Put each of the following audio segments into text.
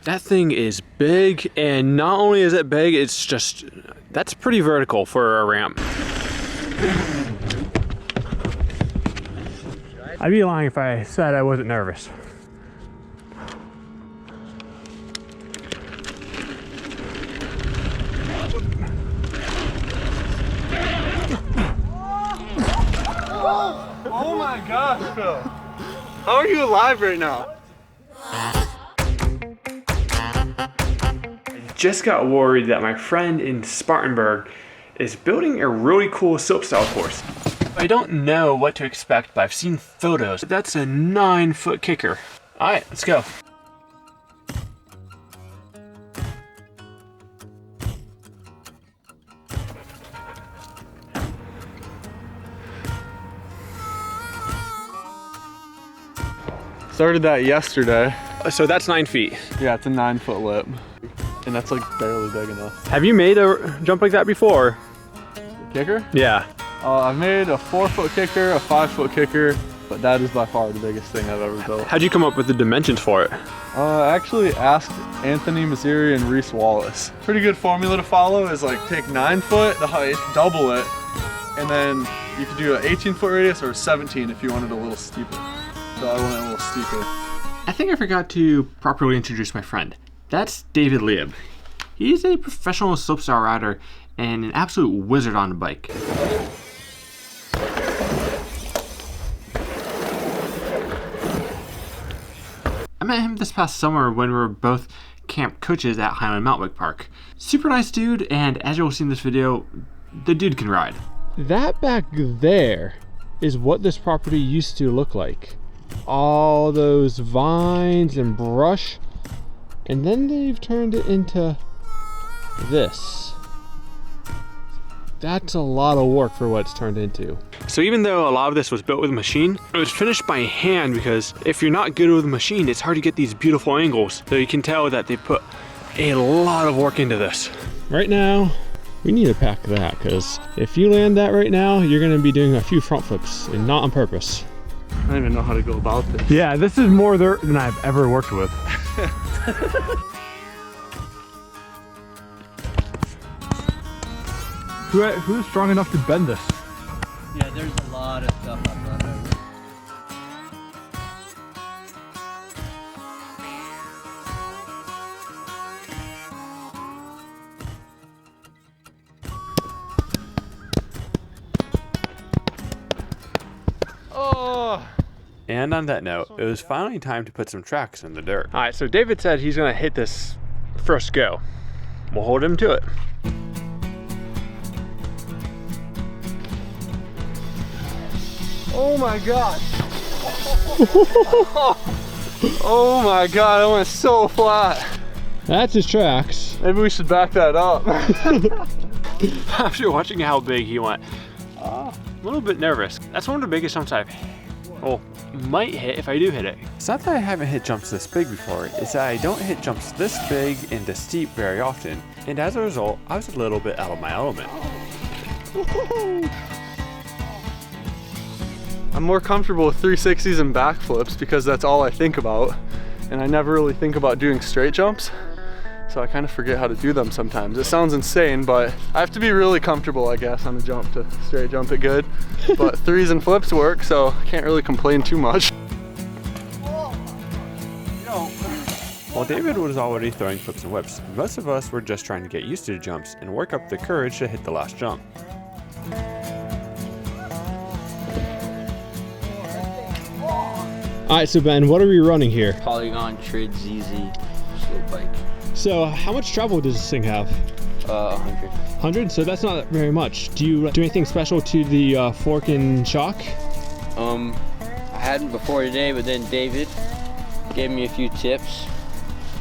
That thing is big, and not only is it big, it's just, that's pretty vertical for a ramp. I'd be lying if I said I wasn't nervous. Oh my gosh, Phil. How are you alive right now? I just got worried that my friend in Spartanburg is building a really cool slopestyle course. I don't know what to expect, but I've seen photos. That's a 9-foot kicker. All right, let's go. Started that yesterday. So that's 9 feet. Yeah, it's a 9-foot lip. And that's like barely big enough. Have you made a jump like that before? Kicker? Yeah. I've made a 4-foot kicker, a 5-foot kicker, but that is by far the biggest thing I've ever built. How'd you come up with the dimensions for it? I actually asked Anthony Mazzeri and Reese Wallace. Pretty good formula to follow is like take 9 foot, the height, double it, and then you could do an 18-foot radius or a 17 if you wanted a little steeper. So I went a little steeper. I think I forgot to properly introduce my friend. That's David Lieb. He's a professional slopestyle rider and an absolute wizard on a bike. I met him this past summer when we were both camp coaches at Highland Mountain Bike Park. Super nice dude, and as you'll see in this video, the dude can ride. That back there is what this property used to look like. All those vines and brush, and then they've turned it into this. That's a lot of work for what it's turned into. So even though a lot of this was built with a machine, it was finished by hand because if you're not good with a machine, it's hard to get these beautiful angles. So you can tell that they put a lot of work into this. Right now, we need to pack that because if you land that right now, you're gonna be doing a few front flips and not on purpose. I don't even know how to go about this. Yeah, this is more dirt than I've ever worked with. Who's strong enough to bend this? Yeah, there's a lot of stuff I've run over. Oh! And on that note, it was finally time to put some tracks in the dirt. All right, so David said he's gonna hit this first go. We'll hold him to it. Oh my god! Oh my god, I went so flat. That's his tracks. Maybe we should back that up. After watching how big he went, a little bit nervous. That's one of the biggest jumps I've might hit if I do hit it. It's not that I haven't hit jumps this big before, it's that I don't hit jumps this big and this steep very often. And as a result, I was a little bit out of my element. I'm more comfortable with 360s and backflips because that's all I think about. And I never really think about doing straight jumps. So I kind of forget how to do them sometimes. It sounds insane, but I have to be really comfortable, I guess, on a jump to straight jump it good. But threes and flips work, so I can't really complain too much. While David was already throwing flips and whips, most of us were just trying to get used to the jumps and work up the courage to hit the last jump. All right, so Ben, what are we running here? Polygon Trid ZZ slope bike. So how much travel does this thing have? 100. 100? So that's not very much. Do you do anything special to the fork and shock? I hadn't before today, but then David gave me a few tips.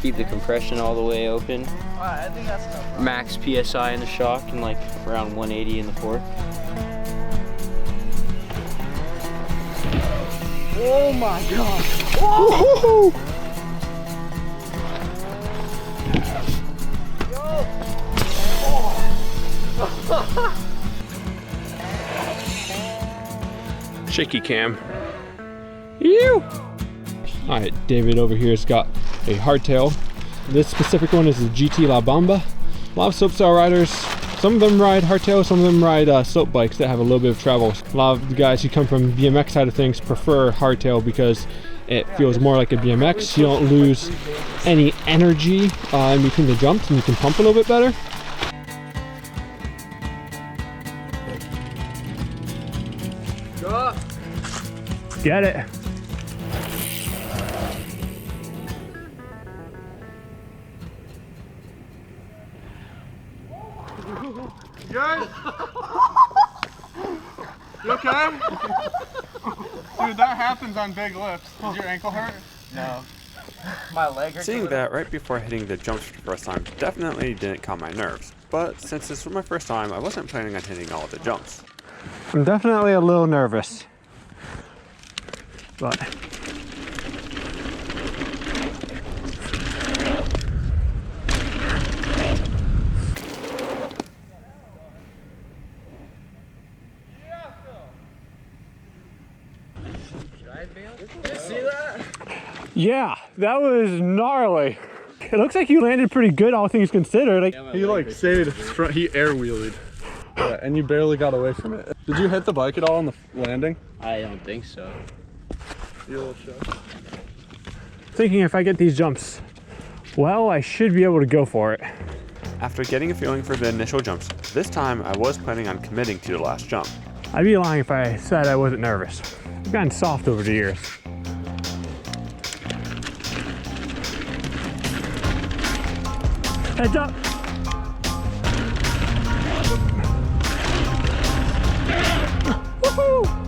Keep the compression all the way open. I think that's enough. Max PSI in the shock and like around 180 in the fork. Oh my god! Whoa! Shaky cam. Ew! Alright, David over here has got a hardtail. This specific one is the GT La Bamba. A lot of slopestyle riders, some of them ride hardtail, some of them ride slope bikes that have a little bit of travel. A lot of the guys who come from BMX side of things prefer hardtail because it feels more like a BMX. You don't lose any energy in between the jumps and you can pump a little bit better. Go. Get it. Good? You okay? Dude, that happens on big lifts. Does your ankle hurt? No. My leg hurts. Seeing that right before hitting the jumps for the first time definitely didn't calm my nerves. But since this was my first time, I wasn't planning on hitting all of the jumps. I'm definitely a little nervous, but yeah, that was gnarly. It looks like you landed pretty good, all things considered. Like, He like stayed front, he air wheeled. Yeah, and you barely got away from it. Did you hit the bike at all on the landing? I don't think so. You little shit. thinking if I get these jumps, well, I should be able to go for it. After getting a feeling for the initial jumps, this time I was planning on committing to the last jump. I'd be lying if I said I wasn't nervous. I've gotten soft over the years. Heads up. Woohoo!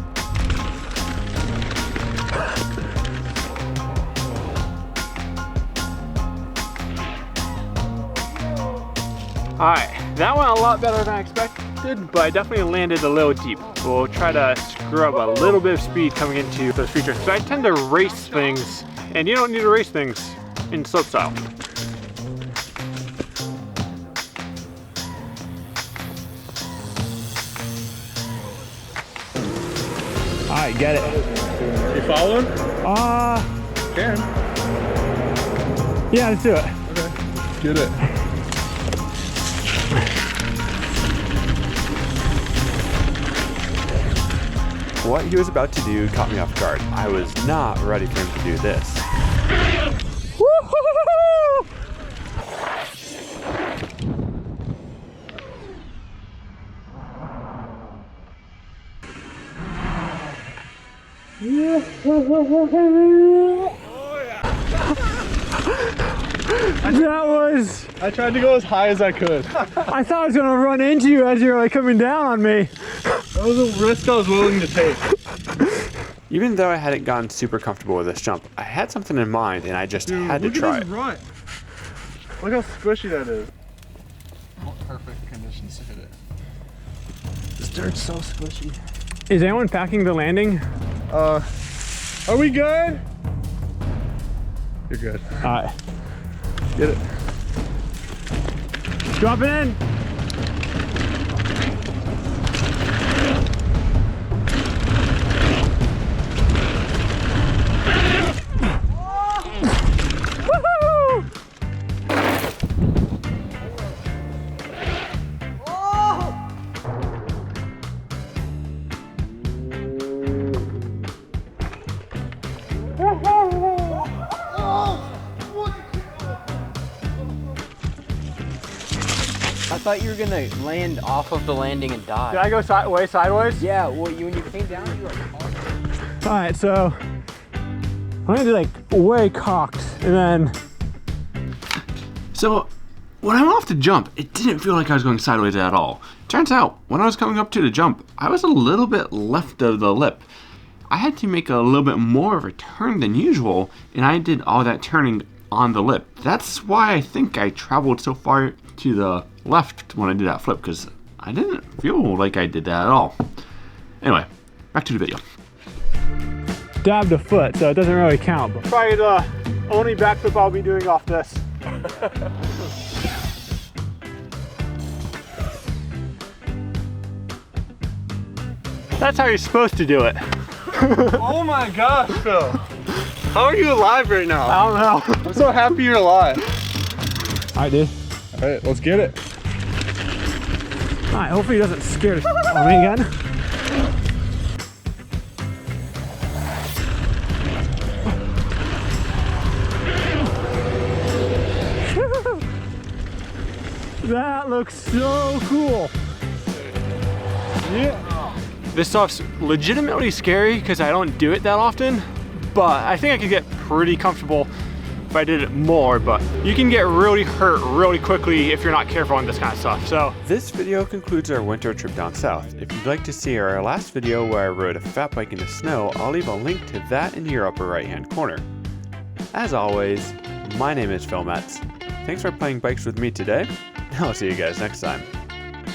Alright, that went a lot better than I expected, but I definitely landed a little deep. We'll try to screw up a little bit of speed coming into those features. So I tend to race things, and you don't need to race things in slopestyle. Alright, get it. You following? Can. Yeah, let's do it. Okay. Get it. What he was about to do caught me off guard. I was not ready for him to do this. Woo-hoo-hoo-hoo! That was... I tried to go as high as I could. I thought I was gonna run into you as you were like coming down on me. That was a risk I was willing to take. Even though I hadn't gotten super comfortable with this jump, I had something in mind and I just had to try it. Rut. Look how squishy that is. Perfect conditions to hit it. This dirt's so squishy. Is anyone packing the landing? Are we good? You're good. Alright. Get it. Drop it in. I thought you were gonna land off of the landing and die. Did I go sideways? Yeah, well, when you came down, you like... Alright, so I landed like way cocked, and then... So, when I went off the jump, it didn't feel like I was going sideways at all. Turns out, when I was coming up to the jump, I was a little bit left of the lip. I had to make a little bit more of a turn than usual, and I did all that turning on the lip. That's why I think I traveled so far to the left when I did that flip, because I didn't feel like I did that at all. Anyway, back to the video. Dabbed a foot, so it doesn't really count. But probably the only backflip I'll be doing off this. That's how you're supposed to do it. Oh my gosh, Phil. How are you alive right now? I don't know. I'm so happy you're alive. Alright, dude. All right, let's get it. Alright, hopefully he doesn't scare the shit out of me again. That looks so cool. Yeah. This stuff's legitimately scary because I don't do it that often, but I think I could get pretty comfortable if I did it more, but you can get really hurt really quickly if you're not careful on this kind of stuff. So This video concludes our winter trip down south. If you'd like to see our last video where I rode a fat bike in the snow, I'll leave a link to that in your upper right hand corner. As always, my name is Phil Metz. Thanks for playing bikes with me today. I'll see you guys next time.